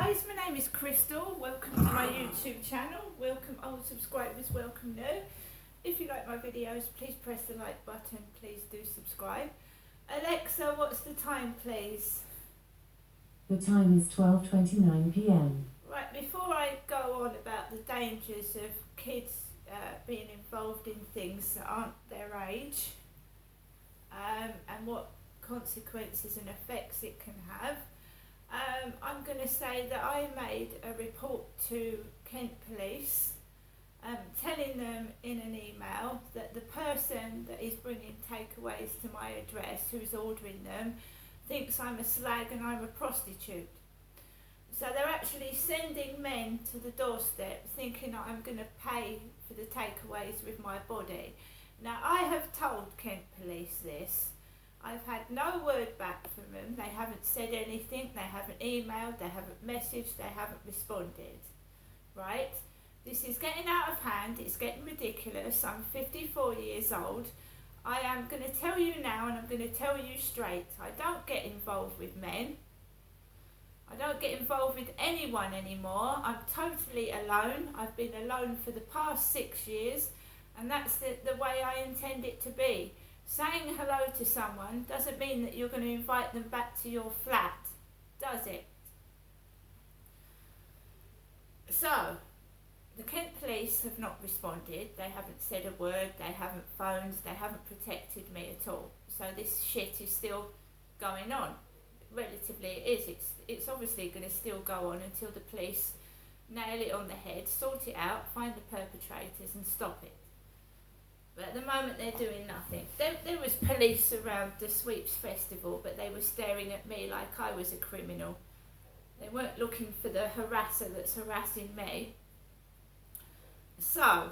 guys, my name is Crystal. Welcome to my YouTube channel. Welcome old subscribers, welcome new. If you like my videos, please press the like button. Please do subscribe. Alexa, what's the time, please? The time is 12:29 p.m. Right, before I go on about the dangers of kids being involved in things that aren't their age, and what consequences and effects it can have, I'm going to say that I made a report to Kent Police, telling them in an email that the person that is bringing takeaways to my address, who's ordering them, thinks I'm a slag and I'm a prostitute. So they're actually sending men to the doorstep thinking that I'm going to pay for the takeaways with my body. Now, I have told Kent Police this. I've had no word back from them. They haven't said anything. They haven't emailed. They haven't messaged. They haven't responded. Right? This is getting out of hand. It's getting ridiculous. I'm 54 years old. I am going to tell you now, and I'm going to tell you straight. I don't get involved with men. I don't get involved with anyone anymore. I'm totally alone. I've been alone for the past 6 years, and that's the way I intend it to be. Saying hello to someone doesn't mean that you're going to invite them back to your flat, does it? So, the Kent Police have not responded. They haven't said a word. They haven't phoned. They haven't protected me at all. So this shit is still going on. Relatively it is. It's obviously going to still go on until the police nail it on the head, sort it out, find the perpetrators and stop it. But at the moment they're doing nothing. There was police around the Sweeps Festival, but they were staring at me like I was a criminal. They weren't looking for the harasser that's harassing me. So,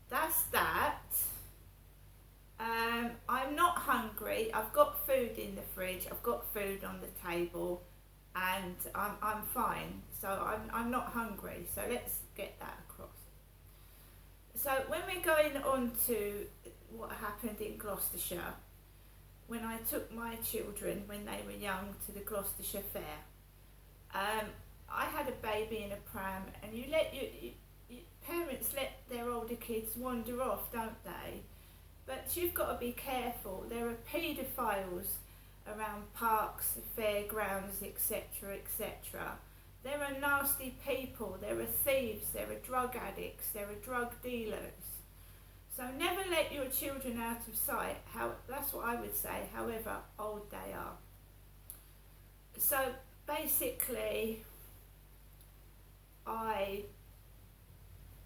that's that. I'm not hungry. I've got food in the fridge. I've got food on the table, and I'm fine. So I'm not hungry. So let's get that across. So when we're going on to what happened in Gloucestershire, when I took my children when they were young to the Gloucestershire Fair, I had a baby in a pram, and parents let their older kids wander off, don't they? But you've got to be careful. There are paedophiles around parks, fairgrounds, etc., etc. There are nasty people, there are thieves, there are drug addicts, there are drug dealers. So never let your children out of sight, that's what I would say, however old they are. So basically, I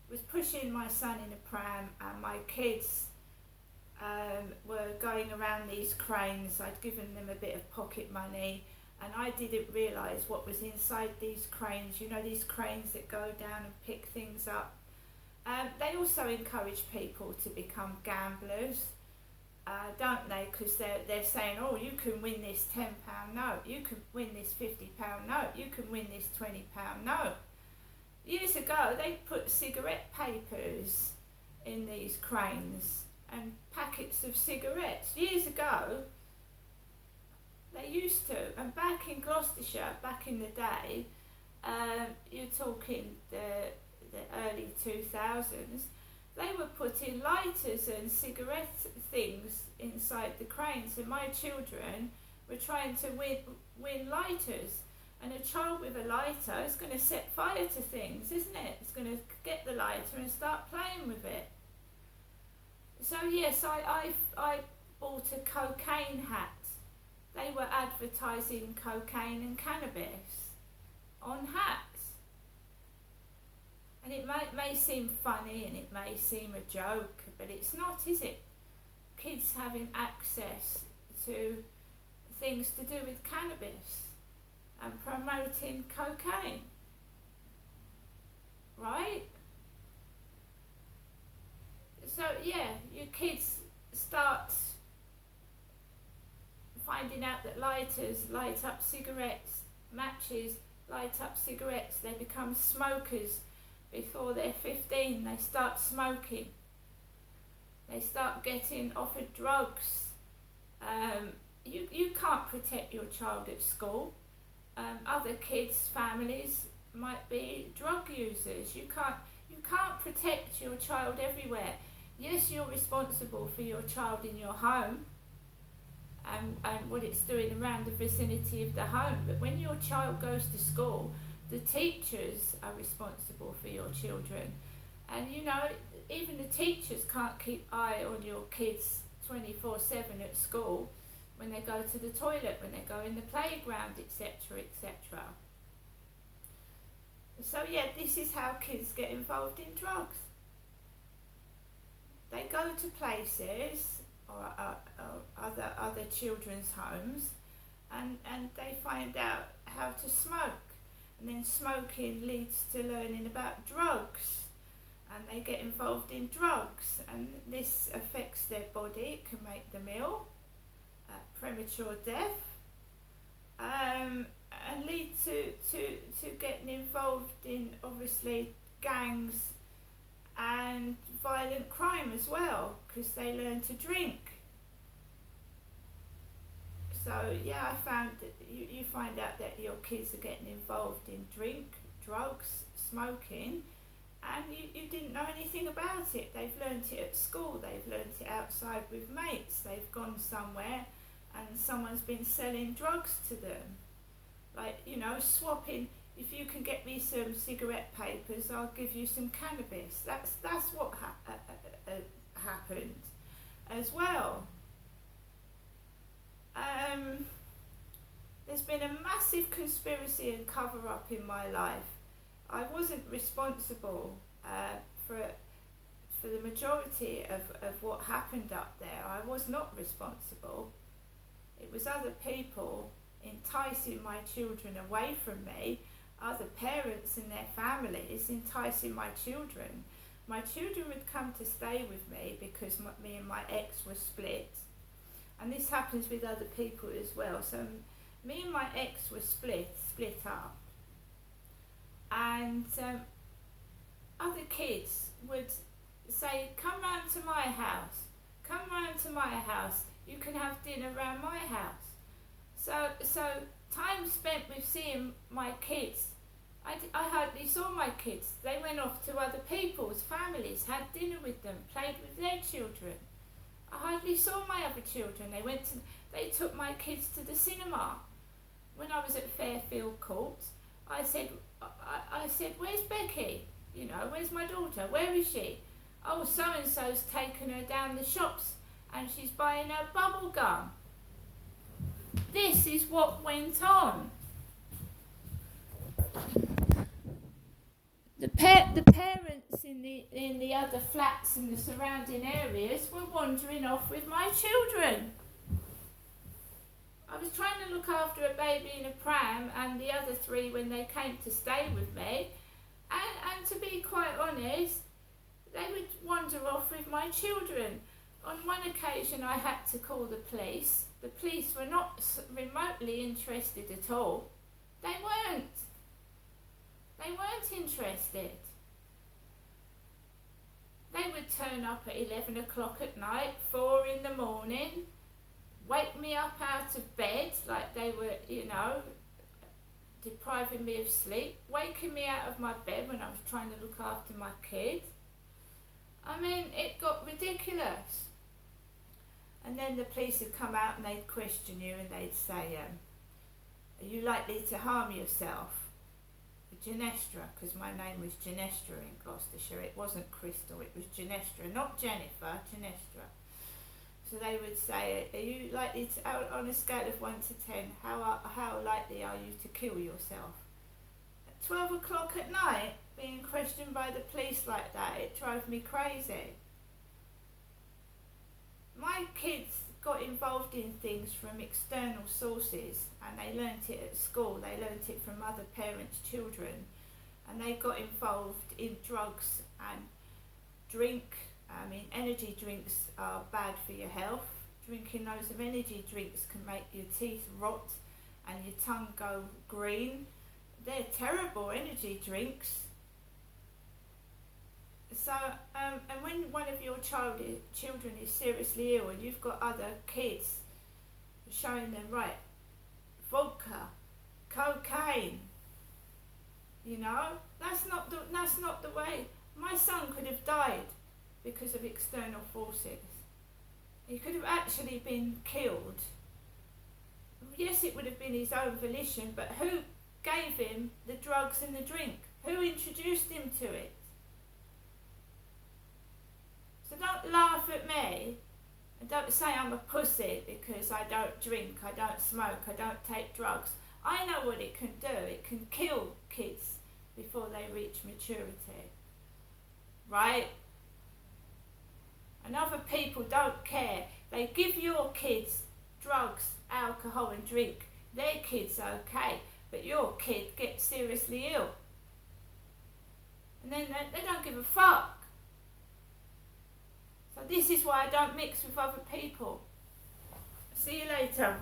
was pushing my son in a pram, and my kids were going around these cranes. I'd given them a bit of pocket money, and I didn't realise what was inside these cranes. You know, these cranes that go down and pick things up. They also encourage people to become gamblers, don't they? Because they're saying, oh, you can win this £10 note, you can win this £50 note, you can win this £20 note. Years ago, they put cigarette papers in these cranes and packets of cigarettes. Years ago, they used to, and back in Gloucestershire, back in the day, you're talking the early 2000s, they were putting lighters and cigarette things inside the cranes, and my children were trying to win lighters. And a child with a lighter is going to set fire to things, isn't it? It's going to get the lighter and start playing with it. So yes, I bought a cocaine hat. They were advertising cocaine and cannabis on hats. And it may seem funny and it may seem a joke, but it's not, is it? Kids having access to things to do with cannabis and promoting cocaine, right? So yeah, your kids start finding out that lighters light up cigarettes, matches light up cigarettes. They become smokers before they're 15. They start smoking. They start getting offered drugs. You can't protect your child at school. other kids' families might be drug users. You can't protect your child everywhere. Yes, you're responsible for your child in your home and what it's doing around the vicinity of the home. But when your child goes to school, the teachers are responsible for your children. And even the teachers can't keep eye on your kids 24/7 at school, when they go to the toilet, when they go in the playground, etc., etc. So yeah, this is how kids get involved in drugs. They go to places or other children's homes, and they find out how to smoke, and then smoking leads to learning about drugs, and they get involved in drugs, and this affects their body. It can make them ill, premature death, and lead to getting involved in, obviously, gangs and violent crime as well, because they learn to drink. So yeah, I found that you find out that your kids are getting involved in drink, drugs, smoking, and you didn't know anything about it. They've learnt it at school, they've learnt it outside with mates, they've gone somewhere and someone's been selling drugs to them. Like, swapping. If you can get me some cigarette papers, I'll give you some cannabis. That's what happened as well. There's been a massive conspiracy and cover-up in my life. I wasn't responsible for the majority of what happened up there. I was not responsible. It was other people enticing my children away from me, other parents and their families enticing my children. My children would come to stay with me because me and my ex were split, and this happens with other people as well. So me and my ex were split up, and other kids would say, come round to my house, you can have dinner around my house. So time spent with seeing my kids, I hardly saw my kids. They went off to other people's families, had dinner with them, played with their children. I hardly saw my other children. They took my kids to the cinema. When I was at Fairfield Court, I said, where's Becky? Where's my daughter? Where is she? Oh, so-and-so's taken her down the shops and she's buying her bubble gum. This is what went on. The parents in the other flats in the surrounding areas were wandering off with my children. I was trying to look after a baby in a pram and the other three when they came to stay with me, and to be quite honest, they would wander off with my children. On one occasion I had to call the police. The police were not remotely interested at all. They weren't interested. They would turn up at 11 o'clock at night, 4 in the morning, wake me up out of bed like they were, depriving me of sleep, waking me out of my bed when I was trying to look after my kid. I mean, it got ridiculous. And then the police would come out and they'd question you and they'd say, are you likely to harm yourself? Genestra, because my name was Genestra in Gloucestershire. It wasn't Crystal, it was Genestra, not Jennifer, Genestra. So they would say, are you likely to, on a scale of 1 to 10, how likely are you to kill yourself? At 12 o'clock at night, being questioned by the police like that, it drove me crazy. My kids got involved in things from external sources, and they learnt it at school, they learnt it from other parents' children, and they got involved in drugs and drink. I mean, energy drinks are bad for your health. Drinking loads of energy drinks can make your teeth rot and your tongue go green. They're terrible, energy drinks. So, and when one of your children is seriously ill and you've got other kids showing them, right, vodka, cocaine. You know, that's not the way. My son could have died because of external forces. He could have actually been killed. Yes, it would have been his own volition, but who gave him the drugs and the drink? Who introduced him to it? So don't laugh at me and don't say I'm a pussy because I don't drink, I don't smoke, I don't take drugs. I know what it can do. It can kill kids before they reach maturity. Right? And other people don't care. They give your kids drugs, alcohol and drink. Their kid's okay, but your kid gets seriously ill. And then they don't give a fuck. So this is why I don't mix with other people. See you later.